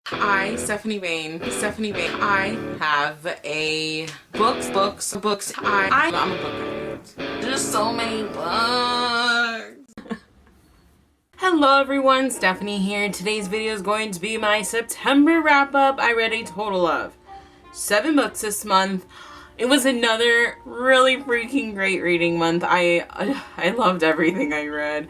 Stephanie Bain, I have a books. I'm a book nerd. There's so many books. Hello everyone, Stephanie here. Today's video is going to be my September wrap-up. I read a total of 7 books this month. It was another really freaking great reading month. I loved everything I read.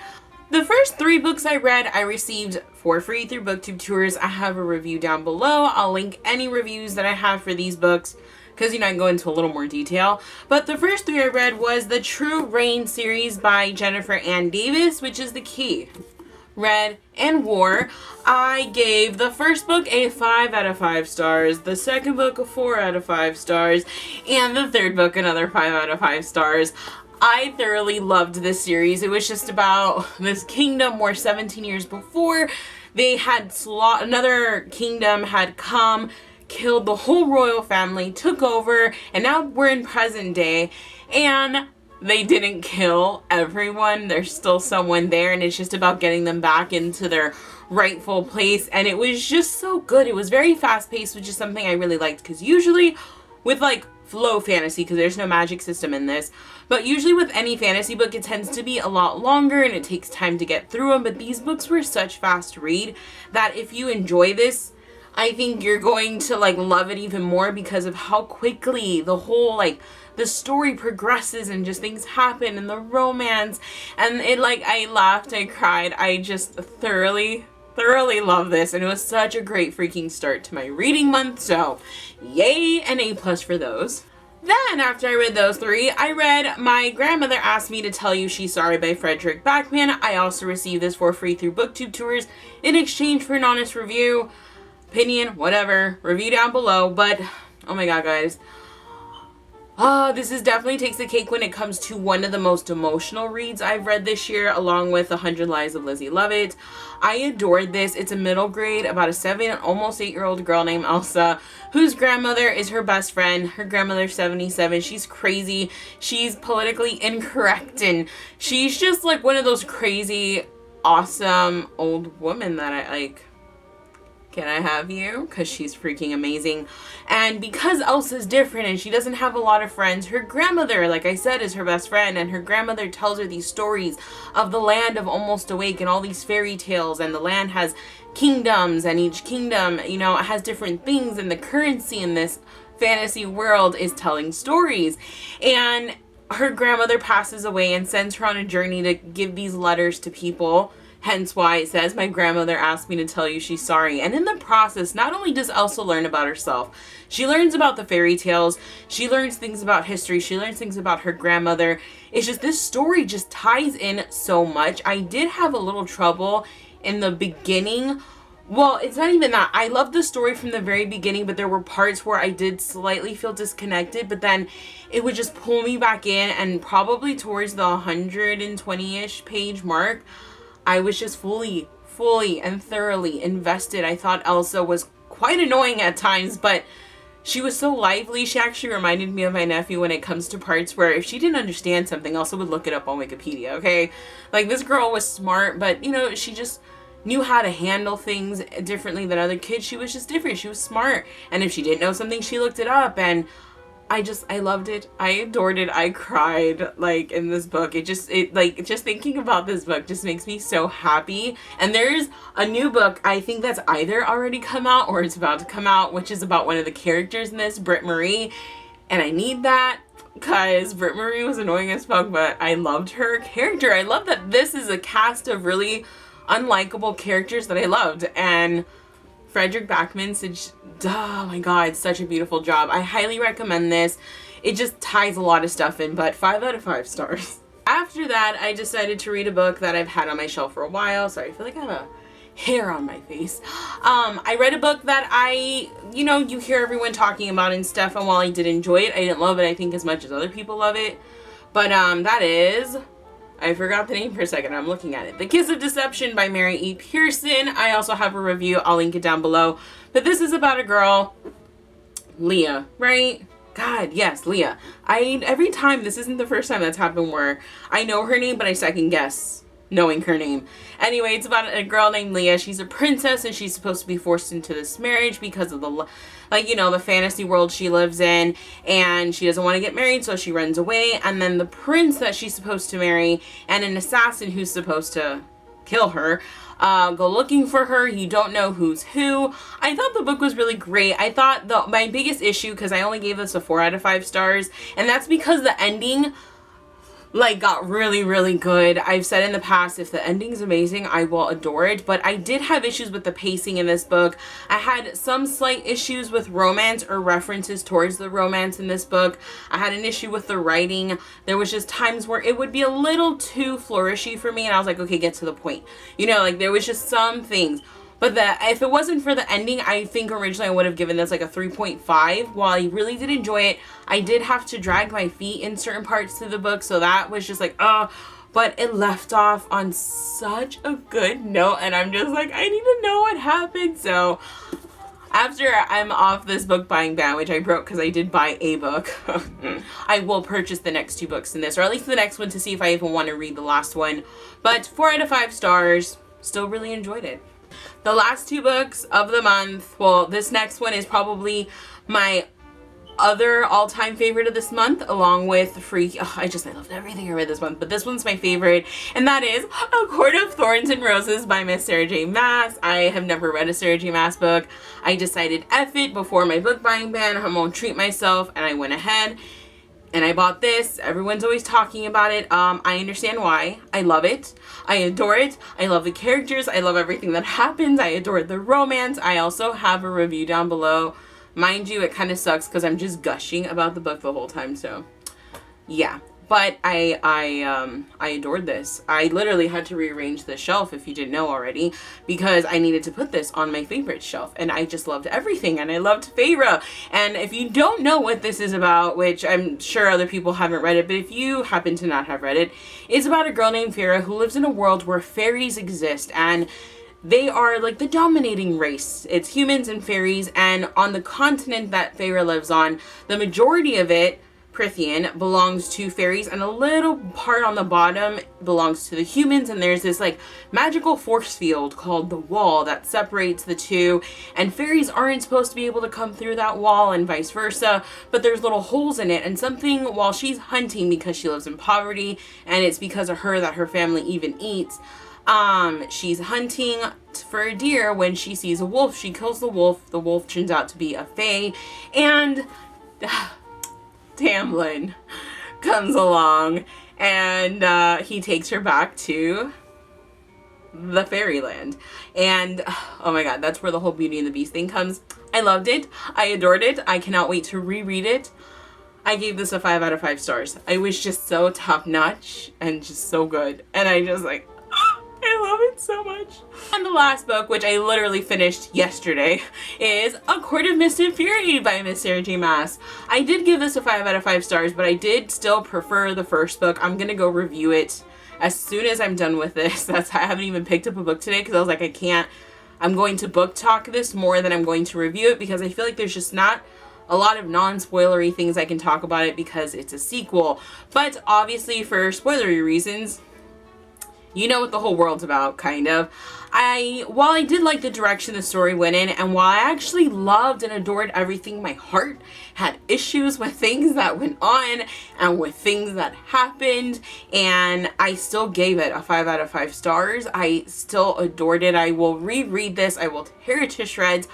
The first 3 books I read, I received for free through BookTube Tours. I have a review down below. I'll link any reviews that I have for these books because, I can go into a little more detail. But the first 3 I read was the True Rain series by Jennifer Ann Davis, which is the key. Read and wore. I gave the first book a 5 out of 5 stars, the second book a 4 out of 5 stars, and the third book another 5 out of 5 stars. I thoroughly loved this series. It was just about this kingdom where 17 years before they had another kingdom had come, killed the whole royal family, took over, and now we're in present day, and they didn't kill everyone. There's still someone there, and it's just about getting them back into their rightful place, and it was just so good. It was very fast-paced, which is something I really liked, because usually with flow fantasy, because there's no magic system in this, but usually with any fantasy book it tends to be a lot longer and it takes time to get through them, but these books were such fast read that if you enjoy this, I think you're going to love it even more because of how quickly the whole the story progresses and just things happen and the romance, and it I laughed, I cried, I just thoroughly love this, and it was such a great freaking start to my reading month, so yay and A+ for those. Then after I read those 3, I read My Grandmother Asked Me to Tell You She's Sorry by Fredrik Backman. I also received this for free through BookTube Tours in exchange for an honest review, opinion, whatever, review down below, but oh my god guys. This definitely takes the cake when it comes to one of the most emotional reads I've read this year, along with 100 Lies of Lizzie Lovett. I adored this. It's a middle grade about a 7, almost 8-year-old girl named Elsa, whose grandmother is her best friend. Her grandmother's 77. She's crazy. She's politically incorrect, and she's just one of those crazy, awesome old women that I like. Can I have you? Because she's freaking amazing. And because Elsa's different and she doesn't have a lot of friends, her grandmother, like I said, is her best friend, and her grandmother tells her these stories of the land of Almost Awake and all these fairy tales, and the land has kingdoms, and each kingdom, it has different things, and the currency in this fantasy world is telling stories. And her grandmother passes away and sends her on a journey to give these letters to people. Hence why it says, My grandmother asked me to tell you she's sorry. And in the process, not only does Elsa learn about herself, she learns about the fairy tales, she learns things about history, she learns things about her grandmother. It's just, this story just ties in so much. I did have a little trouble in the beginning. Well, it's not even that. I loved the story from the very beginning, but there were parts where I did slightly feel disconnected, but then it would just pull me back in, and probably towards the 120-ish page mark, I was just fully and thoroughly invested. I thought Elsa was quite annoying at times, but she was so lively. She actually reminded me of my nephew when it comes to parts where if she didn't understand something, Elsa would look it up on Wikipedia, okay? This girl was smart, but, she just knew how to handle things differently than other kids. She was just different. She was smart. And if she didn't know something, she looked it up, and I loved it. I adored it. I cried in this book. Just thinking about this book just makes me so happy. And there's a new book, I think that's either already come out or it's about to come out, which is about one of the characters in this, Britt Marie. And I need that because Britt Marie was annoying as fuck, but I loved her character. I love that this is a cast of really unlikable characters that I loved. And Fredrik Backman said, oh my god, such a beautiful job. I highly recommend this. It just ties a lot of stuff in, but 5 out of 5 stars. After that, I decided to read a book that I've had on my shelf for a while. Sorry, I feel like I have a hair on my face. I read a book that you hear everyone talking about and stuff, and while I did enjoy it, I didn't love it, I think, as much as other people love it. But that is, I forgot the name for a second, I'm looking at it. The Kiss of Deception by Mary E. Pearson. I also have a review, I'll link it down below. But this is about a girl, Leah, right? God, yes, Leah. Every time, this isn't the first time that's happened where I know her name, but I second guess knowing her name. Anyway, it's about a girl named Leah. She's a princess and she's supposed to be forced into this marriage because of the, like, you know, the fantasy world she lives in, and she doesn't want to get married, so she runs away. And then the prince that she's supposed to marry and an assassin who's supposed to kill her go looking for her. You don't know who's who. I thought the book was really great. I thought my biggest issue, because I only gave this a 4 out of 5 stars, and that's because the ending like got really, really good. I've said in the past, if the ending's amazing, I will adore it, but I did have issues with the pacing in this book. I had some slight issues with romance or references towards the romance in this book. I had an issue with the writing. There was just times where it would be a little too flourishy for me, and I was like, okay, get to the point. You know, like there was just some things. But if it wasn't for the ending, I think originally I would have given this like a 3.5. While I really did enjoy it, I did have to drag my feet in certain parts of the book, so that was just like, but it left off on such a good note, and I'm just like, I need to know what happened. So after I'm off this book buying ban, which I broke because I did buy a book, I will purchase the next 2 books in this, or at least the next one, to see if I even want to read the last one. But 4 out of 5 stars, still really enjoyed it. The last 2 books of the month, well, this next one is probably my other all-time favorite of this month, along with I loved everything I read this month, but this one's my favorite, and that is A Court of Thorns and Roses by Miss Sarah J. Maas. I have never read a Sarah J. Maas book. I decided F it before my book buying ban. I'm gonna treat myself, and I went ahead and I bought this. Everyone's always talking about it. I understand why. I love it. I adore it. I love the characters. I love everything that happens. I adore the romance. I also have a review down below. Mind you, it kind of sucks because I'm just gushing about the book the whole time, so yeah. But I adored this. I literally had to rearrange the shelf, if you didn't know already, because I needed to put this on my favorite shelf, and I just loved everything, and I loved Feyre. And if you don't know what this is about, which I'm sure other people haven't read it, but if you happen to not have read it, it's about a girl named Feyre who lives in a world where fairies exist, and they are like the dominating race. It's humans and fairies, and on the continent that Feyre lives on, the majority of it, Prithian, belongs to fairies, and a little part on the bottom belongs to the humans, and there's this like magical force field called the wall that separates the two, and fairies aren't supposed to be able to come through that wall and vice versa, but there's little holes in it. And something, while she's hunting, because she lives in poverty and it's because of her that her family even eats, she's hunting for a deer. When she sees a wolf, she kills the wolf. The wolf turns out to be a fae, and Tamlin comes along, and he takes her back to the fairyland. And oh my god, that's where the whole Beauty and the Beast thing comes. I loved it. I adored it. I cannot wait to reread it. I gave this a 5 out of 5 stars. It was just so top notch and just so good. And I just like, I love it so much. And the last book, which I literally finished yesterday, is A Court of Mr Fury by Miss Sarah J. Maas. I did give this a 5 out of 5 stars, but I did still prefer the first book. I'm gonna go review it as soon as I'm done with this. I haven't even picked up a book today because I was like, I'm going to book talk this more than I'm going to review it, because I feel like there's just not a lot of non-spoilery things I can talk about it because it's a sequel. But obviously, for spoilery reasons, you know what the whole world's about, kind of. While I did like the direction the story went in, and while I actually loved and adored everything, my heart had issues with things that went on and with things that happened, and I still gave it a 5 out of 5 stars. I still adored it. I will reread this. I will tear it to shreds.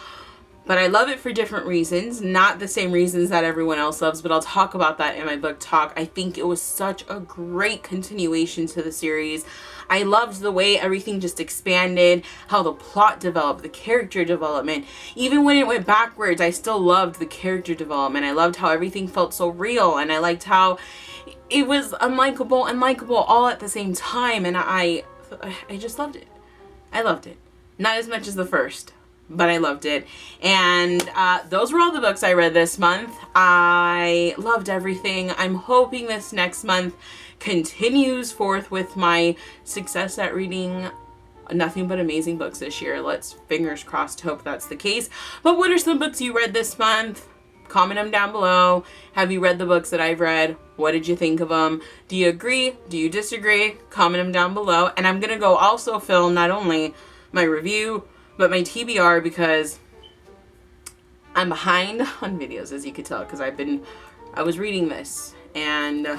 But I love it for different reasons, not the same reasons that everyone else loves, but I'll talk about that in my book talk. I think it was such a great continuation to the series. I loved the way everything just expanded, how the plot developed, the character development. Even when it went backwards, I still loved the character development. I loved how everything felt so real, and I liked how it was unlikable and likable all at the same time, and I just loved it. I loved it. Not as much as the first, but I loved it. And those were all the books I read this month. I loved everything. I'm hoping this next month continues forth with my success at reading nothing but amazing books this year. Let's fingers crossed hope that's the case. But what are some books you read this month? Comment them down below. Have you read the books that I've read? What did you think of them? Do you agree? Do you disagree? Comment them down below. And I'm going to go also film not only my review, but my TBR, because I'm behind on videos, as you could tell, because I was reading this and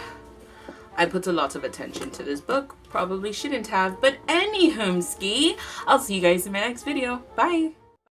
I put a lot of attention to this book. Probably shouldn't have, but anywho, I'll see you guys in my next video. Bye.